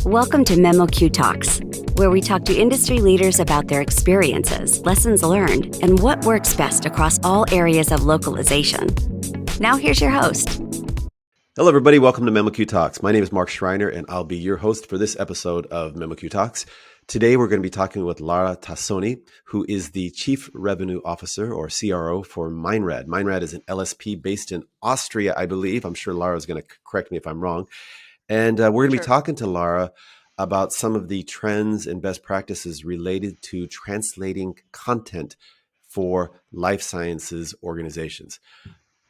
Welcome to memoQ Talks, where we talk to industry leaders about their experiences, lessons learned, and what works best across all areas of localization. Now here's your host. Hello, everybody. Welcome to memoQ Talks. My name is Mark Schreiner, and I'll be your host for this episode of memoQ Talks. Today, we're going to be talking with Lara Tosoni, who is the Chief Revenue Officer, or CRO, for MEINRAD. MEINRAD is an LSP based in Austria, I believe. I'm sure Lara is going to correct me if I'm wrong. And we're going to be talking to Lara about some of the trends and best practices related to translating content for life sciences organizations.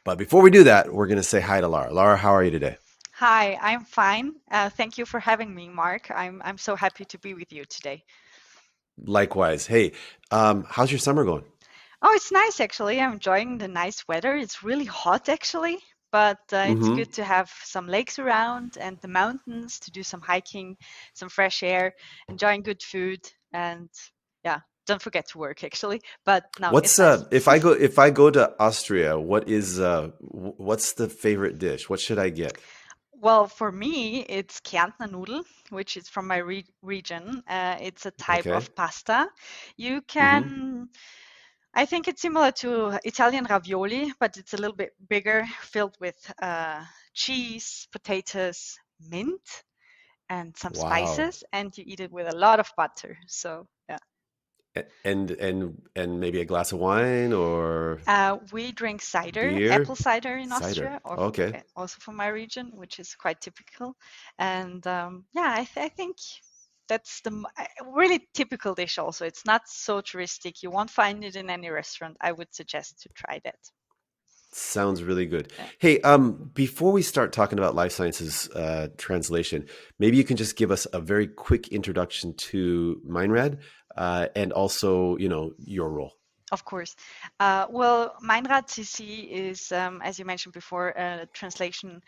But before we do that, we're going to say hi to Lara. Lara, how are you today? Hi, I'm fine. Thank you for having me, Mark. I'm so happy to be with you today. Likewise. Hey, how's your summer going? Oh, it's nice actually. I'm enjoying the nice weather. It's really hot actually, but it's good to have some lakes around and the mountains to do some hiking, some fresh air, enjoying good food, and yeah, don't forget to work actually. But no, it's nice. If I go to Austria, what's the favorite dish? What should I get? Well, for me, it's Kärntner Nudel, which is from my region. It's a type Okay. of pasta. You can, I think it's similar to Italian ravioli, but it's a little bit bigger, filled with cheese, potatoes, mint, and some Wow. spices, and you eat it with a lot of butter. So, yeah. And maybe a glass of wine or We drink cider, beer? apple cider in Cider. Austria, or Okay. also from my region, which is quite typical. And yeah, I think that's the really typical dish also. It's not so touristic. You won't find it in any restaurant. I would suggest to try that. Sounds really good. Yeah. Hey, before we start talking about life sciences translation, maybe you can just give us a very quick introduction to MEINRAD and also, your role. Of course. Well, MEINRAD.cc is, as you mentioned before, a translation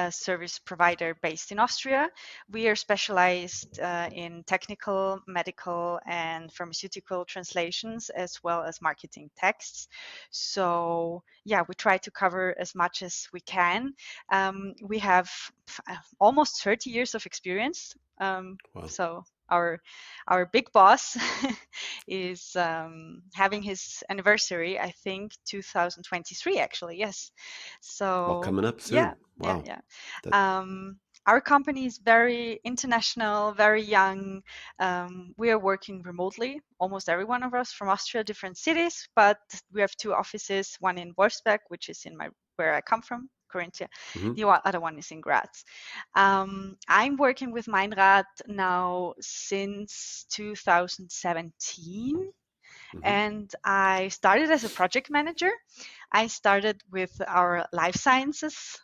service provider based in Austria. We are specialized in technical, medical, and pharmaceutical translations, as well as marketing texts. So, yeah, we try to cover as much as we can. We have almost 30 years of experience. Wow. So our big boss is having his anniversary, I think 2023 actually. Yes. Well, So coming up soon. yeah, Wow. yeah. That, Our company is very international, very young. We are working remotely, almost every one of us from Austria, different cities, but we have two offices, one in Wolfsberg, which is where I come from, Corinthia. The other one is in Graz. I'm working with MEINRAD now since 2017. And I started as a project manager. I started with our life sciences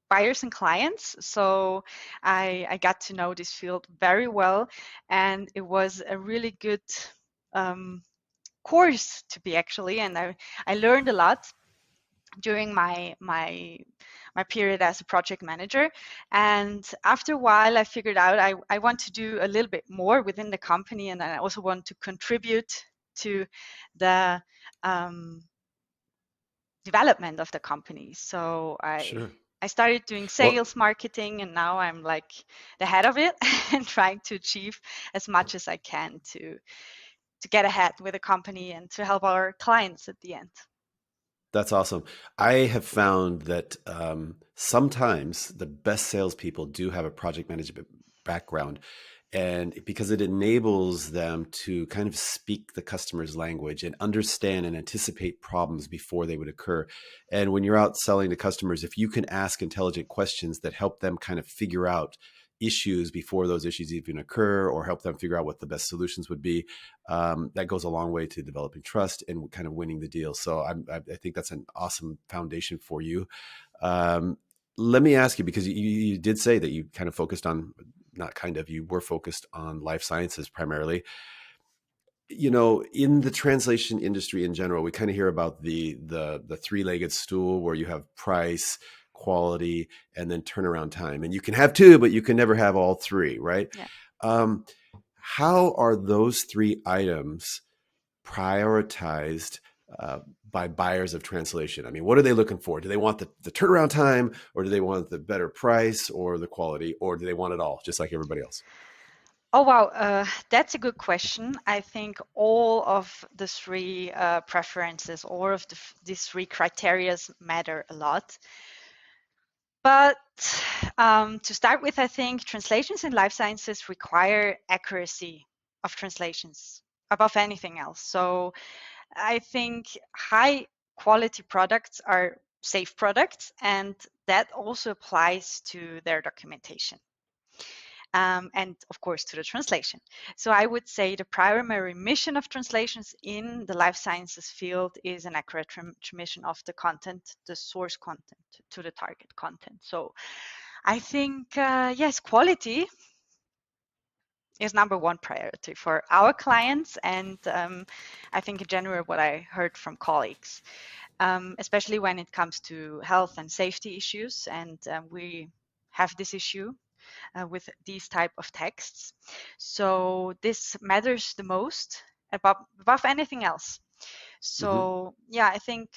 buyers and clients. So I got to know this field very well. And it was a really good course to be actually. And I learned a lot during my period as a project manager. And after a while, I figured out I want to do a little bit more within the company, and I also want to contribute to the development of the company. So I started doing sales marketing, and now I'm like the head of it and trying to achieve as much as I can to get ahead with the company and to help our clients at the end. That's awesome. I have found that sometimes the best salespeople do have a project management background, and because it enables them to kind of speak the customer's language and understand and anticipate problems before they would occur. And when you're out selling to customers, if you can ask intelligent questions that help them kind of figure out issues before those issues even occur, or help them figure out what the best solutions would be, that goes a long way to developing trust and kind of winning the deal. So I think that's an awesome foundation for you. Let me ask you, because you did say that you kind of focused on, not kind of, you were focused on life sciences primarily. In the translation industry in general, we kind of hear about the three-legged stool, where you have price, quality, and then turnaround time. And you can have two, but you can never have all three, right? Yeah. How are those three items prioritized by buyers of translation? I mean, what are they looking for? Do they want the turnaround time, or do they want the better price or the quality, or do they want it all, just like everybody else? Oh, wow. That's a good question. I think all of the three preferences, all of these three criteria matter a lot. But to start with, I think translations in life sciences require accuracy of translations above anything else. So I think high quality products are safe products, and that also applies to their documentation. And of course to the translation. So I would say the primary mission of translations in the life sciences field is an accurate transmission of the content, the source content to the target content. So I think, yes, quality is number one priority for our clients, and I think in general what I heard from colleagues, especially when it comes to health and safety issues, and we have this issue with these type of texts. So this matters the most above anything else. So yeah, I think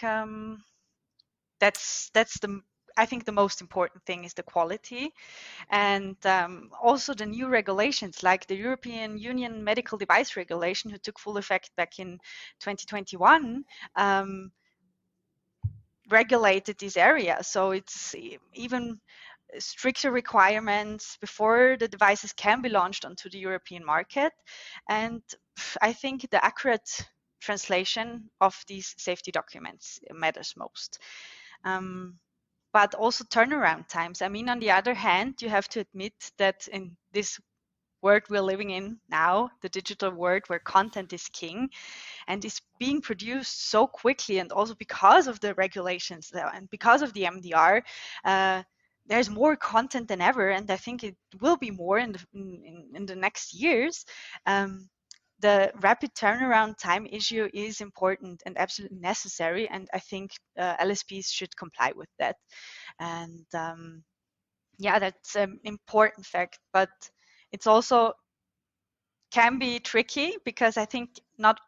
that's the I think the most important thing is the quality, and also the new regulations like the European Union Medical Device Regulation, who took full effect back in 2021. Regulated this area, so it's even stricter requirements before the devices can be launched onto the European market. And I think the accurate translation of these safety documents matters most. But also turnaround times. I mean, on the other hand, you have to admit that in this world we're living in now, the digital world where content is king and is being produced so quickly, and also because of the regulations and because of the MDR, there's more content than ever, and I think it will be more in the next years. The rapid turnaround time issue is important and absolutely necessary, and I think LSPs should comply with that. And yeah, that's an important fact, but it's also can be tricky because I think not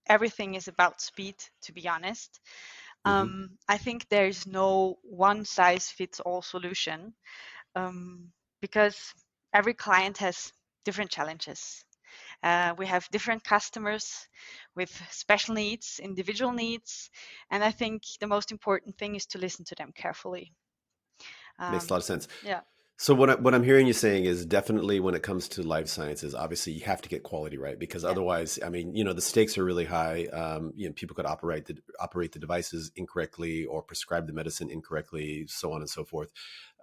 everything is about speed, to be honest. I think there's no one size fits all solution, because every client has different challenges. We have different customers with special needs, individual needs, and I think the most important thing is to listen to them carefully. Makes a lot of sense. Yeah. So what I'm hearing you saying is definitely when it comes to life sciences, obviously you have to get quality right, because otherwise, I mean, the stakes are really high. People could operate the devices incorrectly or prescribe the medicine incorrectly, so on and so forth.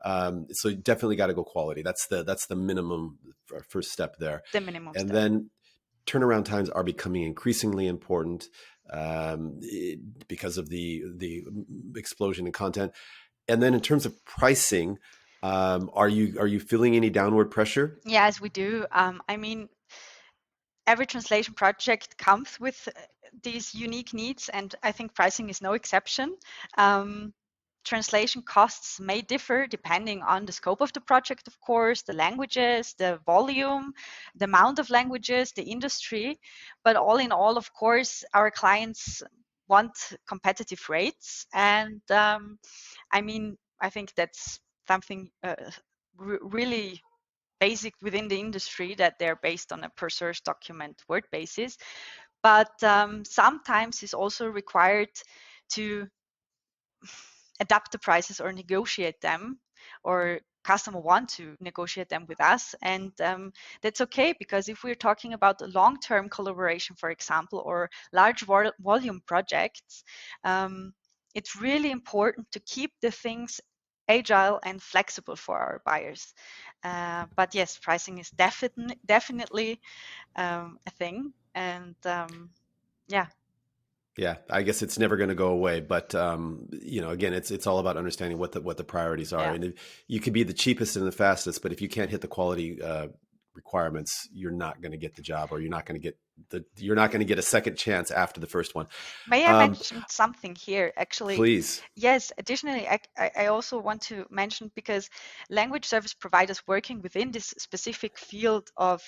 So you definitely got to go quality. That's the minimum first step there. The minimum and step. Then turnaround times are becoming increasingly important because of the explosion in content. And then in terms of pricing, are you feeling any downward pressure? Yes, we do. I mean, every translation project comes with these unique needs, and I think pricing is no exception. Translation costs may differ depending on the scope of the project, of course, the languages, the volume, the amount of languages, the industry. But all in all, of course, our clients want competitive rates. And I mean, I think that's something really basic within the industry, that they're based on a per source document word basis. But sometimes it's also required to adapt the prices or negotiate them, or customer want to negotiate them with us, and that's okay, because if we're talking about a long-term collaboration, for example, or large volume projects, it's really important to keep the things agile and flexible for our buyers. But yes, pricing is definitely a thing, and yeah. Yeah, I guess it's never going to go away, but again, it's all about understanding what the priorities are. Yeah. And you could be the cheapest and the fastest, but if you can't hit the quality requirements, you're not going to get the job, or you're not going to get a second chance after the first one. May I mention something here? Actually, please. Yes. Additionally, I also want to mention, because language service providers working within this specific field of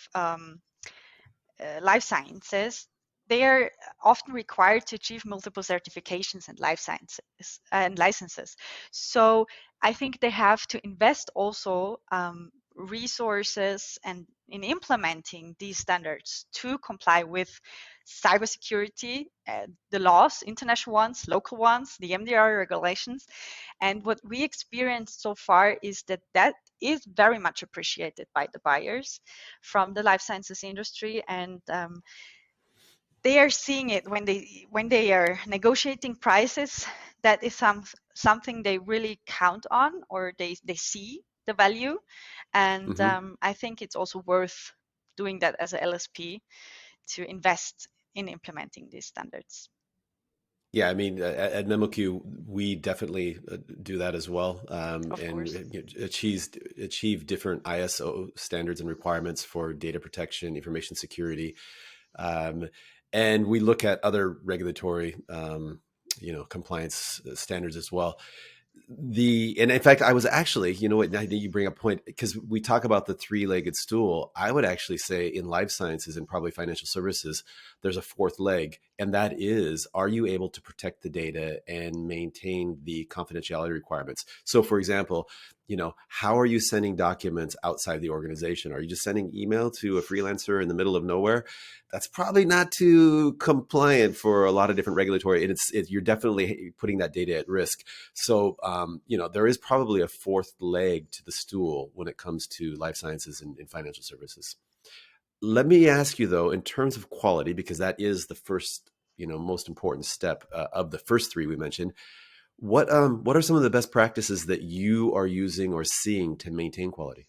life sciences, they are often required to achieve multiple certifications and life sciences and licenses. So I think they have to invest also resources and in implementing these standards to comply with cybersecurity, the laws, international ones, local ones, the MDR regulations. And what we experienced so far is that that is very much appreciated by the buyers from the life sciences industry, and they are seeing it when they are negotiating prices. That is something they really count on, or they see the value. And Hmm. I think it's also worth doing that as a LSP to invest in implementing these standards. Yeah, I mean, at memoQ, we definitely do that as well, Of and course. achieve different ISO standards and requirements for data protection, information security, um, and we look at other regulatory, compliance standards as well. And in fact, I was actually, you know what, now that you bring up a point, because we talk about the three-legged stool, I would actually say in life sciences and probably financial services, there's a fourth leg, and that is, are you able to protect the data and maintain the confidentiality requirements? So for example, how are you sending documents outside the organization? Are you just sending email to a freelancer in the middle of nowhere? That's probably not too compliant for a lot of different regulatory, and you're definitely putting that data at risk. So, there is probably a fourth leg to the stool when it comes to life sciences and financial services. Let me ask you though, in terms of quality, because that is the first, most important step of the first three we mentioned. What are some of the best practices that you are using or seeing to maintain quality?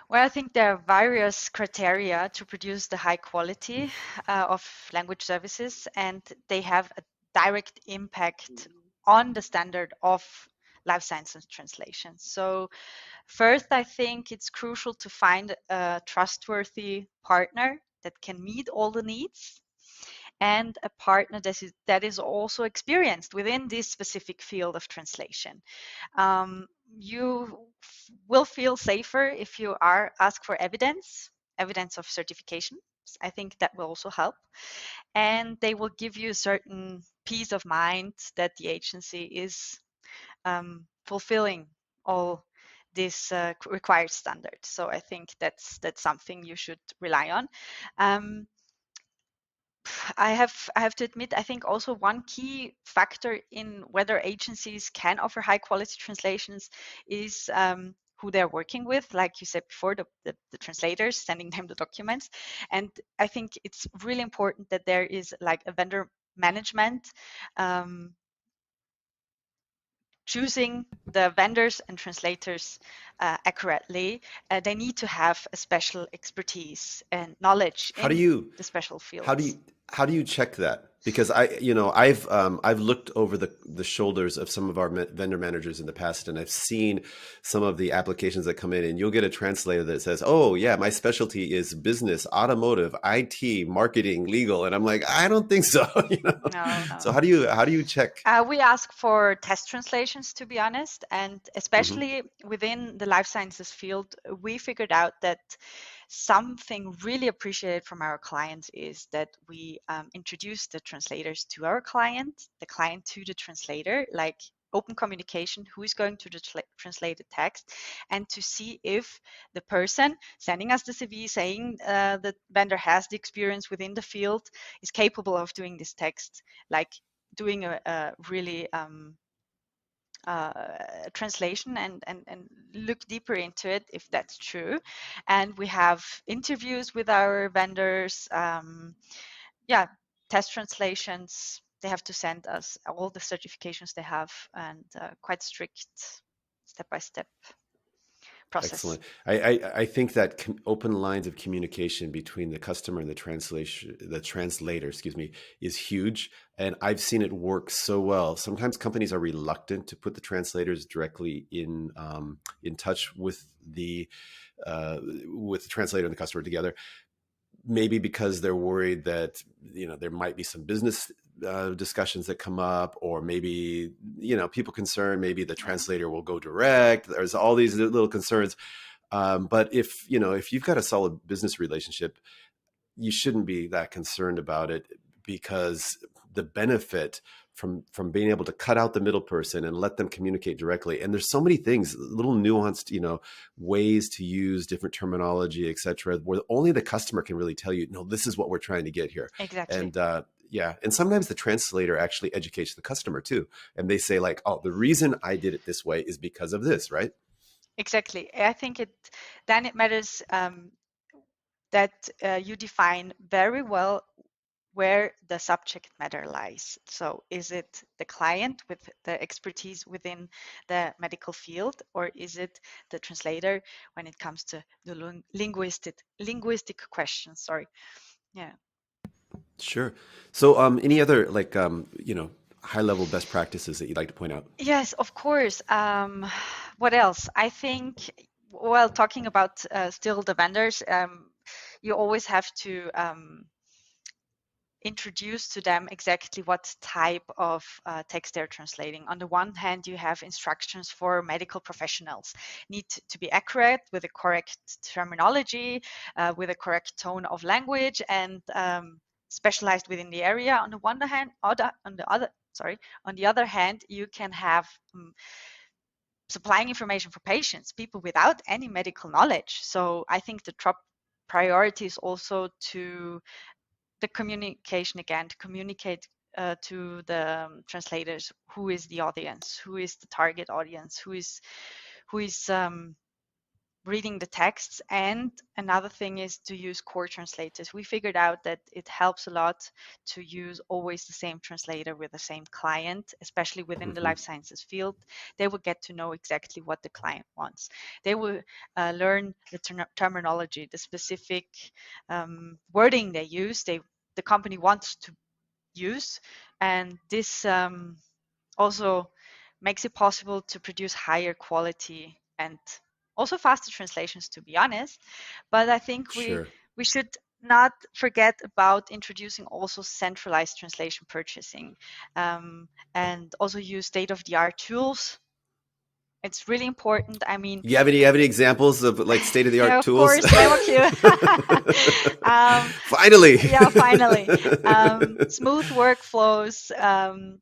Well, I think there are various criteria to produce the high quality of language services, and they have a direct impact on the standard of life sciences translation. So first, I think it's crucial to find a trustworthy partner that can meet all the needs, and a partner that is also experienced within this specific field of translation. You will feel safer if you are asked for evidence of certification. I think that will also help. And they will give you a certain peace of mind that the agency is fulfilling all these required standards. So I think that's something you should rely on. I have to admit, I think also one key factor in whether agencies can offer high quality translations is who they're working with. Like you said before, the translators sending them the documents. And I think it's really important that there is like a vendor management, choosing the vendors and translators accurately. They need to have a special expertise and knowledge How do in you the special how do fields. you how do you check that? Because I've looked over the shoulders of some of our vendor managers in the past, and I've seen some of the applications that come in, and you'll get a translator that says, "Oh yeah, my specialty is business, automotive, IT, marketing, legal," and I'm like, I don't think so. No, no. So how do you check? We ask for test translations, to be honest, and Hmm. especially within the life sciences field, we figured out that something really appreciated from our clients is that we introduce the translators to our client, the client to the translator, like open communication, who is going to translate the text, and to see if the person sending us the CV saying the vendor has the experience within the field is capable of doing this text, like doing a really translation and look deeper into it if that's true. And we have interviews with our vendors. Yeah, test translations. They have to send us all the certifications they have, and quite strict step-by-step process. Excellent. I think that open lines of communication between the customer and the translator, excuse me, is huge. And I've seen it work so well. Sometimes companies are reluctant to put the translators directly in touch with the translator and the customer together. Maybe because they're worried that there might be some business discussions that come up, or maybe people concerned maybe the Yeah. translator will go direct. There's all these little concerns, but if you've got a solid business relationship, you shouldn't be that concerned about it, because the benefit from being able to cut out the middle person and let them communicate directly. And there's so many things, little nuanced, ways to use different terminology, et cetera, where only the customer can really tell you, no, this is what we're trying to get here. Exactly. And yeah. And sometimes the translator actually educates the customer too. And they say like, oh, the reason I did it this way is because of this, right? Exactly. I think it matters that you define very well where the subject matter lies. So is it the client with the expertise within the medical field, or is it the translator when it comes to the linguistic questions? Sorry. Yeah. Sure. So any other like, high level best practices that you'd like to point out? Yes, of course. What else? I think, well, talking about still the vendors, you always have to introduce to them exactly what type of text they're translating. On the one hand, you have instructions for medical professionals, need to be accurate with the correct terminology, with a correct tone of language, and specialized within the area. On the one hand, on the other hand, you can have supplying information for patients, people without any medical knowledge. So I think the top priority is also to the communication again, to communicate to the translators who is the audience, who is the target audience, who is reading the texts. And another thing is to use core translators. We figured out that it helps a lot to use always the same translator with the same client, especially within the life sciences field. They will get to know exactly what the client wants. They will learn the terminology, the specific wording they use, the company wants to use. And this also makes it possible to produce higher quality and also faster translations, to be honest. But I think Sure. we should not forget about introducing also centralized translation purchasing, and also use state-of-the-art tools. It's really important. I mean, You have any examples of like state of the yeah, art of tools? course, memoQ. Finally. Yeah, finally. Smooth workflows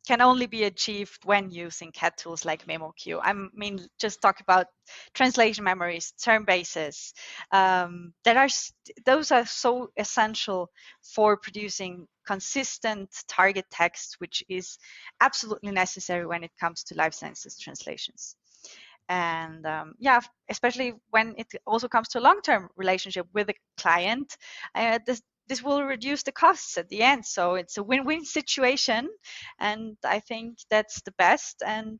can only be achieved when using CAT tools like memoQ. I mean, just talk about translation memories, term bases. Those are so essential for producing consistent target text, which is absolutely necessary when it comes to life sciences translations. And yeah, especially when it also comes to a long-term relationship with a client, this will reduce the costs at the end. So it's a win-win situation, and I think that's the best. And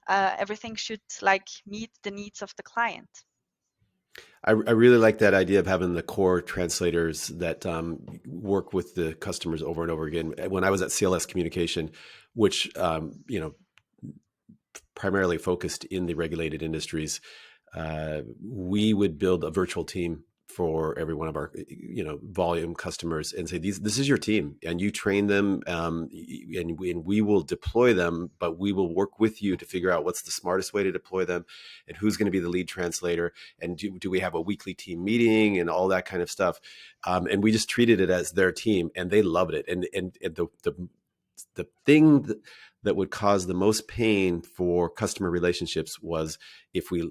everything should like meet the needs of the client. I really like that idea of having the core translators that work with the customers over and over again. When I was at CLS Communication, which primarily focused in the regulated industries, we would build a virtual team for every one of our volume customers and say, this is your team, and you train them, and we will deploy them, but we will work with you to figure out what's the smartest way to deploy them and who's going to be the lead translator, and do we have a weekly team meeting and all that kind of stuff. And we just treated it as their team, and they loved it. And the thing that would cause the most pain for customer relationships was if we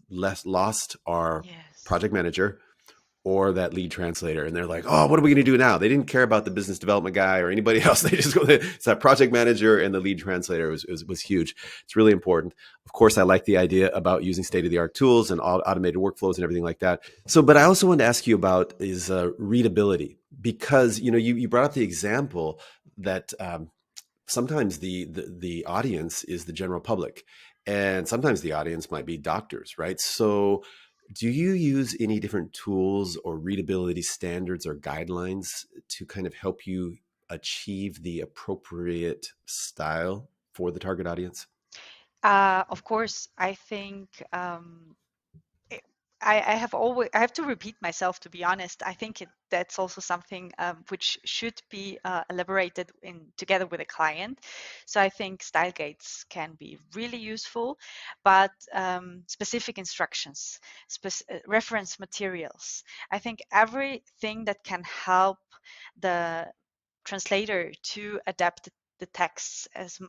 lost our project manager or that lead translator, and they're like, oh, what are we going to do now? They didn't care about the business development guy or anybody else. They just go, it's that project manager and the lead translator was huge. It's really important. Of course, I like the idea about using state-of-the-art tools and automated workflows and everything like that. So, but I also wanted to ask you about is readability, because you brought up the example that sometimes the audience is the general public, and sometimes the audience might be doctors, right? So do you use any different tools or readability standards or guidelines to kind of help you achieve the appropriate style for the target audience? Of course, I think I have to repeat myself, to be honest. I think that's also something which should be elaborated in together with a client. So I think style guides can be really useful, but specific instructions, reference materials. I think everything that can help the translator to adapt the texts as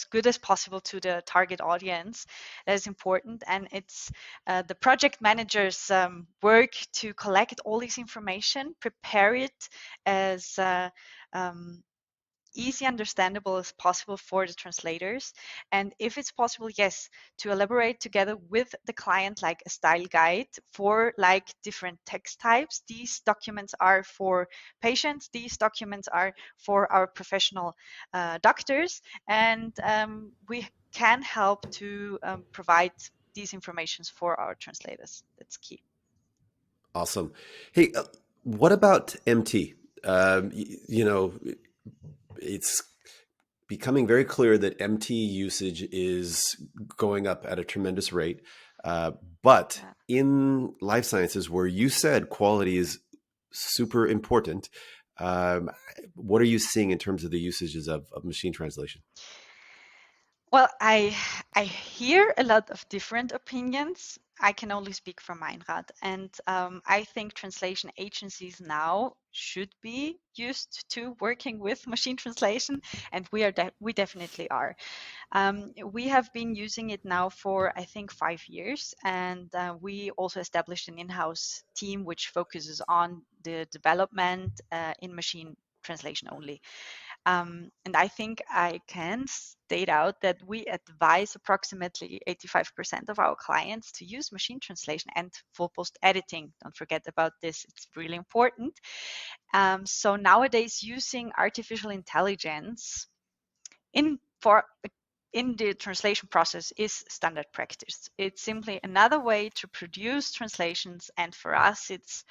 good as possible to the target audience. That is important, and it's the project manager's work to collect all this information, prepare it as um, easy understandable as possible for the translators, and if it's possible, yes, to elaborate together with the client like a style guide for like different text types. These documents are for patients, these documents are for our professional doctors, and we can help to provide these informations for our translators. That's key. Awesome. Hey, what about MT? You know, it's becoming very clear that MT usage is going up at a tremendous rate. But in life sciences, where you said quality is super important, what are you seeing in terms of the usages of machine translation? Well, I hear a lot of different opinions. I can only speak from MEINRAD, and I think translation agencies now should be used to working with machine translation, and we definitely are. We have been using it now for I think 5 years, and we also established an in-house team which focuses on the development in machine translation only. And I think I can state out that we advise approximately 85% of our clients to use machine translation and full post editing. Don't forget about this, it's really important. So nowadays, using artificial intelligence in the translation process is standard practice. It's simply another way to produce translations, and for us, it's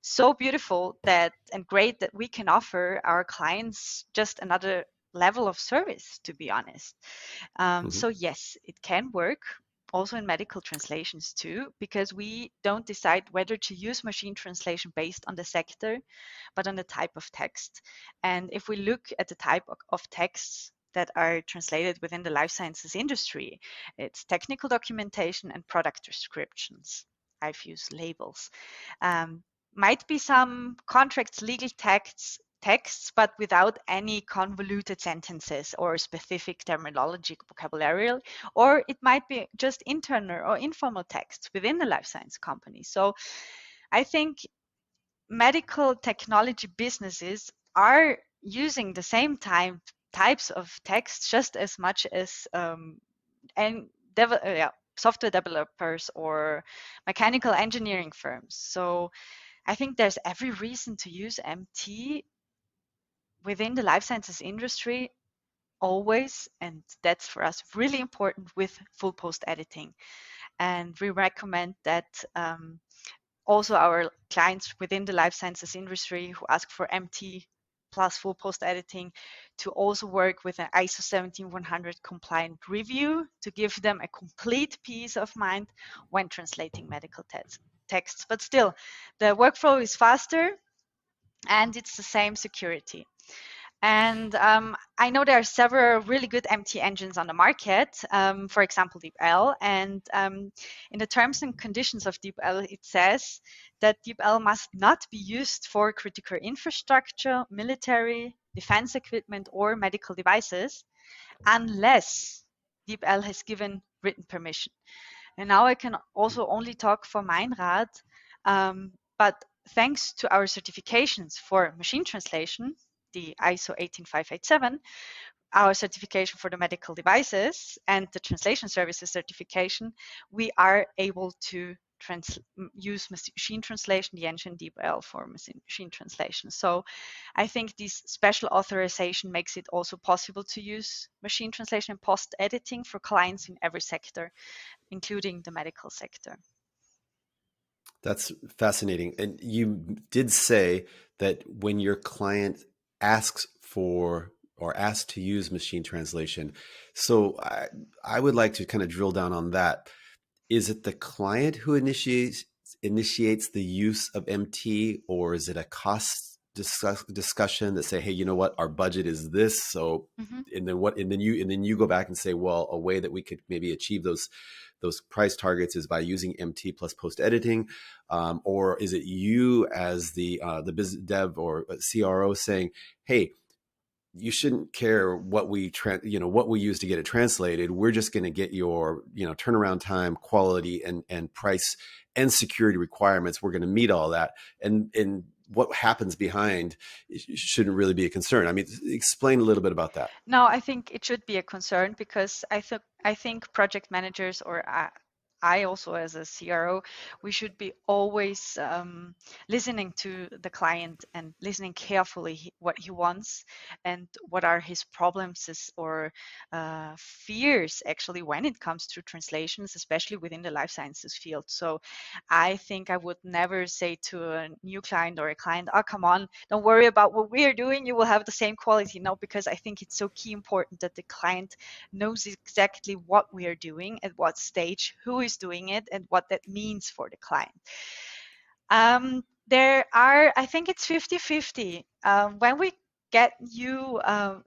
so beautiful that and great that we can offer our clients just another level of service, to be honest. So yes, it can work also in medical translations too, because we don't decide whether to use machine translation based on the sector, but on the type of text. And if we look at the type of texts that are translated within the life sciences industry, it's technical documentation and product descriptions. I've used labels. Might be some contracts, legal texts, but without any convoluted sentences or specific terminology vocabulary, or it might be just internal or informal texts within the life science company. So I think medical technology businesses are using the same types of text just as much as software developers or mechanical engineering firms. So I think there's every reason to use MT within the life sciences industry always, and that's for us really important with full post editing. And we recommend that also our clients within the life sciences industry who ask for MT plus full post editing to also work with an ISO 17100 compliant review to give them a complete peace of mind when translating medical texts. But still, the workflow is faster and it's the same security. And I know there are several really good MT engines on the market, for example, DeepL. And in the terms and conditions of DeepL, it says that DeepL must not be used for critical infrastructure, military, defense equipment, or medical devices unless DeepL has given written permission. And now I can also only talk for MEINRAD, but thanks to our certifications for machine translation, the ISO 18587, our certification for the medical devices, and the translation services certification, we are able to use machine translation, the engine DeepL for machine translation. So I think this special authorization makes it also possible to use machine translation and post editing for clients in every sector, including the medical sector. That's fascinating. And you did say that when your client asks for or asks to use machine translation, so I would like to kind of drill down on that. is it the client who initiates the use of MT, or is it a cost discussion that say, hey, you know what, our budget is this, so Mm-hmm. and then you go back and say, well, a way that we could maybe achieve those price targets is by using MT plus post editing, or is it you as the business dev or CRO saying, hey, you shouldn't care what what we use to get it translated. We're just going to get your turnaround time, quality, and price and security requirements. We're going to meet all that, and what happens behind shouldn't really be a concern. I mean, explain a little bit about that. No, I think it should be a concern because I think project managers or I also as a CRO, we should be always listening to the client and listening carefully what he wants and what are his problems or fears actually when it comes to translations, especially within the life sciences field. So I think I would never say to a new client or a client, oh, come on, don't worry about what we are doing. You will have the same quality. No, because I think it's so key important that the client knows exactly what we are doing, at what stage, who is doing it, and what that means for the client. There are, I think it's 50-50. When we get new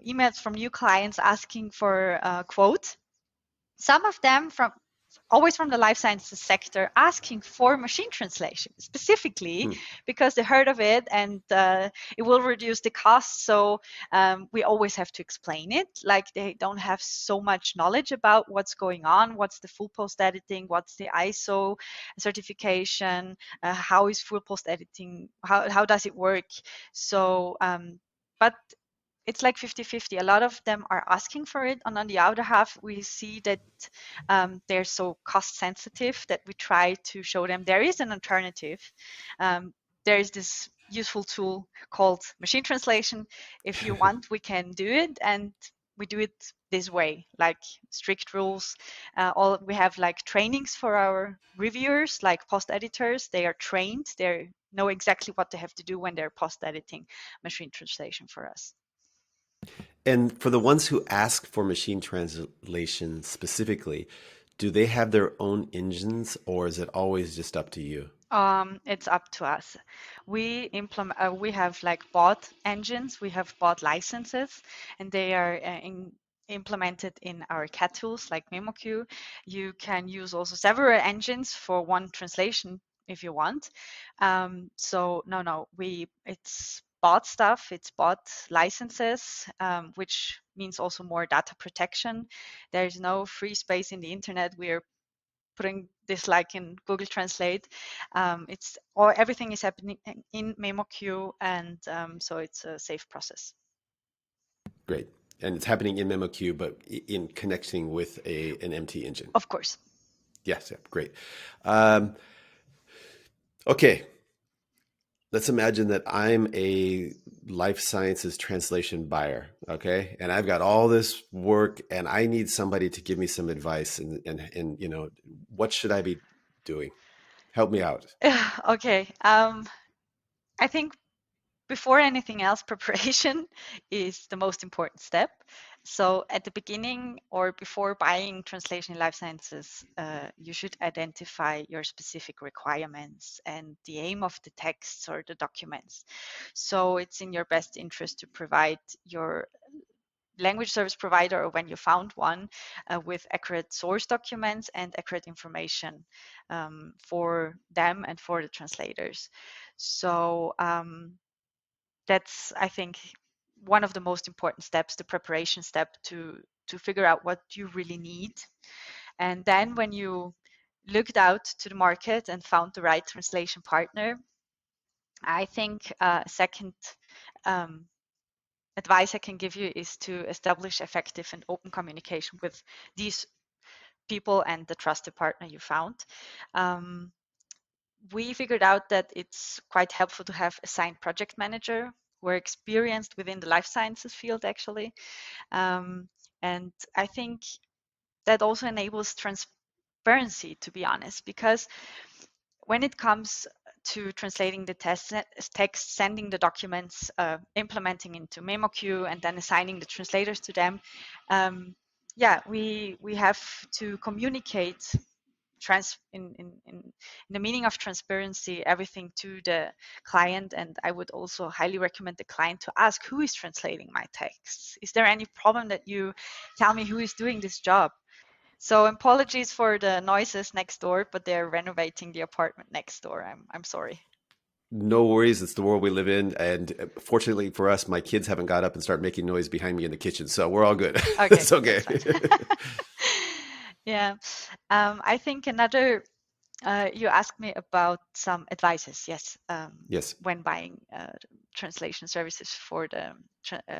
emails from new clients asking for a quote, some of them always from the life sciences sector asking for machine translation specifically because they heard of it and it will reduce the cost. So we always have to explain it, like they don't have so much knowledge about what's going on, what's the full post editing, what's the ISO certification, how is full post editing, how does it work. So but it's like 50-50. A lot of them are asking for it. And on the other half, we see that they're so cost sensitive that we try to show them there is an alternative. There is this useful tool called machine translation. If you want, we can do it. And we do it this way, like strict rules. We have like trainings for our reviewers, like post editors. They are trained. They know exactly what they have to do when they're post editing machine translation for us. And for the ones who ask for machine translation specifically, do they have their own engines, or is it always just up to you? It's up to us. We have like bought engines, we have bought licenses, and they are implemented in our CAT tools like memoQ. You can use also several engines for one translation if you want. So no, it's bought stuff, it's bought licenses, which means also more data protection. There's no free space in the internet. We're putting this like in Google Translate. Everything is happening in memoQ, and so it's a safe process. Great. And it's happening in memoQ, but in connecting with an MT engine. Of course. Yes, yeah, great. Okay. Let's imagine that I'm a life sciences translation buyer, okay? And I've got all this work and I need somebody to give me some advice and what should I be doing? Help me out. Okay. I think before anything else, preparation is the most important step. So at the beginning or before buying translation in life sciences, you should identify your specific requirements and the aim of the texts or the documents. So it's in your best interest to provide your language service provider, or when you found one, with accurate source documents and accurate information for them and for the translators. So that's, I think, one of the most important steps, the preparation step, to figure out what you really need. And then when you looked out to the market and found the right translation partner, I think second advice I can give you is to establish effective and open communication with these people and the trusted partner you found. We figured out that it's quite helpful to have a assigned project manager who are experienced within the life sciences field, actually. And I think that also enables transparency, to be honest, because when it comes to translating the text, sending the documents, implementing into memoQ, and then assigning the translators to them, we have to communicate in the meaning of transparency, everything to the client. And I would also highly recommend the client to ask, who is translating my texts? Is there any problem that you tell me who is doing this job? So apologies for the noises next door, but they're renovating the apartment next door. I'm sorry. No worries. It's the world we live in. And fortunately for us, my kids haven't got up and start making noise behind me in the kitchen. So we're all good. Okay, It's okay. that's fine. Yeah. I think another, you asked me about some advices, yes, Yes. when buying translation services for the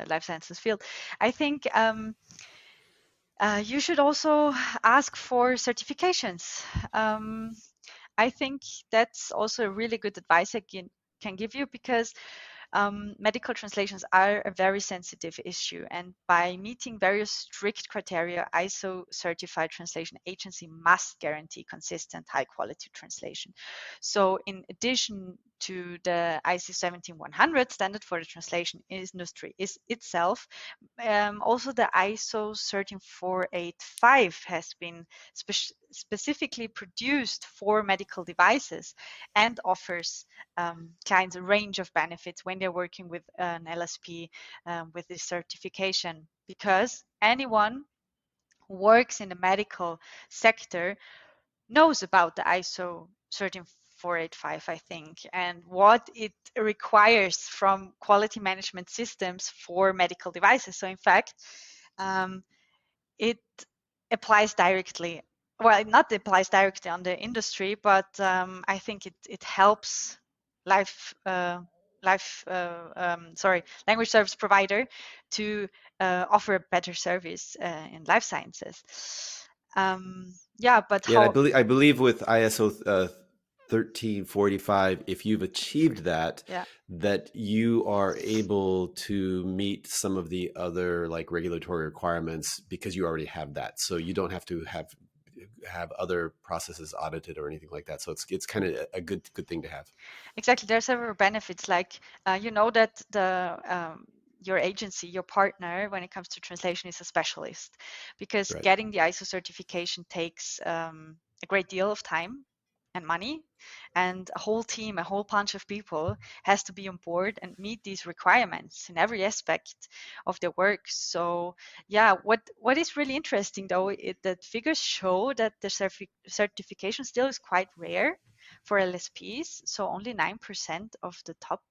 life sciences field. I think you should also ask for certifications. I think that's also a really good advice I can give you, because medical translations are a very sensitive issue, and by meeting various strict criteria, ISO certified translation agency must guarantee consistent high quality translation. So in addition to the ISO 17100 standard for the translation industry is itself, also the ISO 13485 has been specifically produced for medical devices and offers clients a range of benefits when they're working with an LSP with this certification, because anyone who works in the medical sector knows about the ISO 13485, I think, and what it requires from quality management systems for medical devices. So in fact, it applies directly. Well, it not applies directly on the industry, but I think it helps language service provider to offer a better service in life sciences. Yeah, but Yeah, and how? I believe with ISO 1345, if you've achieved that, Yeah. that you are able to meet some of the other like regulatory requirements because you already have that. So you don't have to have other processes audited or anything like that. So it's kind of a good thing to have. Exactly. There are several benefits, like you know that the your agency, your partner, when it comes to translation, is a specialist, because Right. getting the ISO certification takes a great deal of time and money, and a whole team, a whole bunch of people has to be on board and meet these requirements in every aspect of their work. So yeah, what is really interesting though, that figures show that the certification still is quite rare for LSPs. So only 9% of the top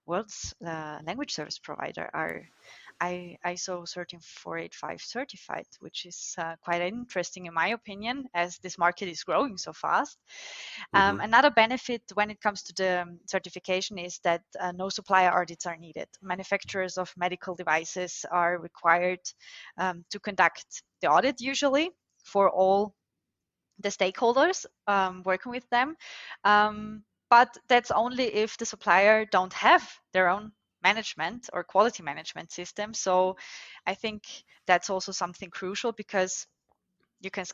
world's language service provider are ISO 13485 certified, which is quite interesting in my opinion, as this market is growing so fast. Mm-hmm. Another benefit when it comes to the certification is that no supplier audits are needed. Manufacturers of medical devices are required to conduct the audit usually for all the stakeholders working with them. But that's only if the supplier don't have their own management or quality management system. So I think that's also something crucial, because you can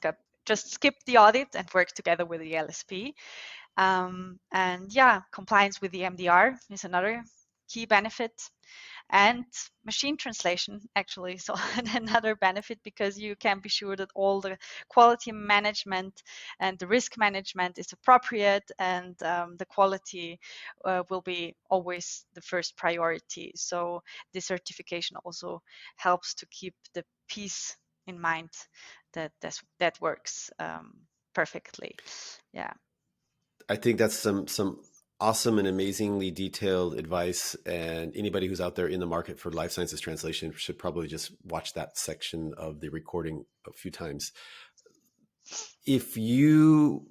just skip the audit and work together with the LSP. And yeah, compliance with the MDR is another key benefit, and machine translation actually so another benefit, because you can be sure that all the quality management and the risk management is appropriate, and the quality will be always the first priority. So this certification also helps to keep the peace in mind that that works perfectly. Yeah. I think that's some awesome and amazingly detailed advice. And anybody who's out there in the market for life sciences translation should probably just watch that section of the recording a few times. If you,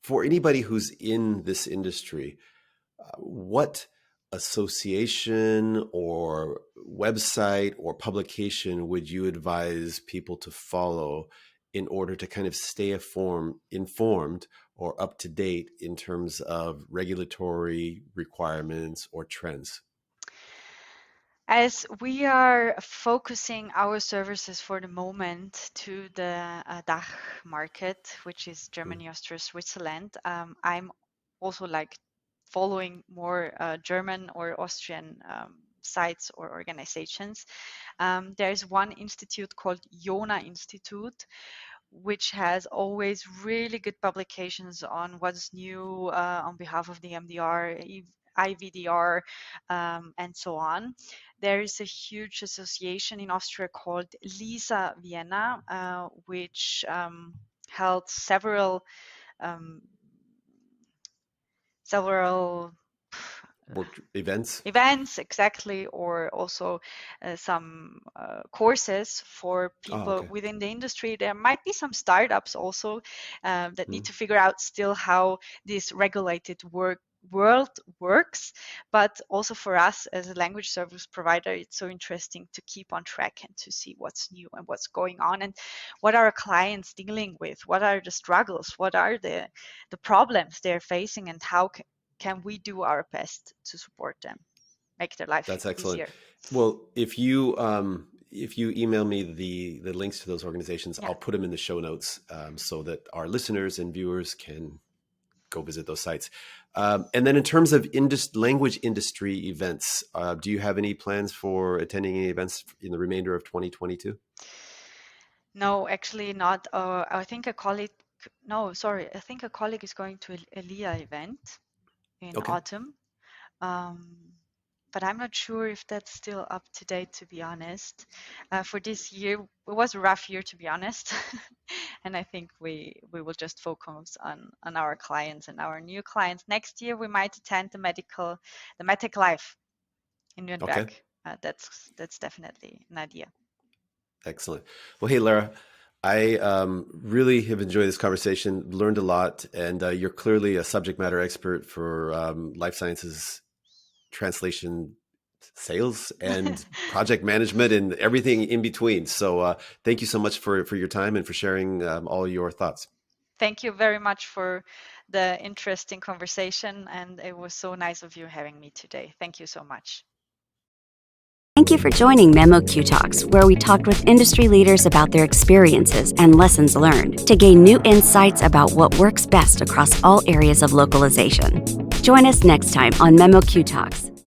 for anybody who's in this industry, what association or website or publication would you advise people to follow in order to kind of stay informed or up to date in terms of regulatory requirements or trends? As we are focusing our services for the moment to the DACH market, which is Germany, Austria, Switzerland, I'm also like following more German or Austrian sites or organizations. There is one institute called Jona Institute, which has always really good publications on what's new on behalf of the MDR, IVDR, and so on. There is a huge association in Austria called LISA Vienna, which held several Work events. Exactly, or also some courses for people within the industry. There might be some startups also that need to figure out still how this regulated world works, but also for us as a language service provider, it's so interesting to keep on track and to see what's new and what's going on and what are our clients dealing with, what are the struggles, what are the problems they're facing, and how can we do our best to support them, make their life That's excellent. easier. Well, if you email me the links to those organizations, I'll put them in the show notes so that our listeners and viewers can go visit those sites. And then in terms of language industry events, do you have any plans for attending any events in the remainder of 2022? No, actually not. I think a colleague is going to a LIA event in autumn. But I'm not sure if that's still up to date, to be honest. For this year, it was a rough year, to be honest. And I think we will just focus on our clients and our new clients. Next year, we might attend the MedTech Live in Nuremberg. That's definitely an idea. Excellent. Well, hey, Lara, I really have enjoyed this conversation, learned a lot, and you're clearly a subject matter expert for life sciences translation, sales, and project management, and everything in between. So thank you so much for your time and for sharing all your thoughts. Thank you very much for the interesting conversation, and it was so nice of you having me today. Thank you so much. Thank you for joining memoQ Talks, where we talked with industry leaders about their experiences and lessons learned to gain new insights about what works best across all areas of localization. Join us next time on memoQ Talks.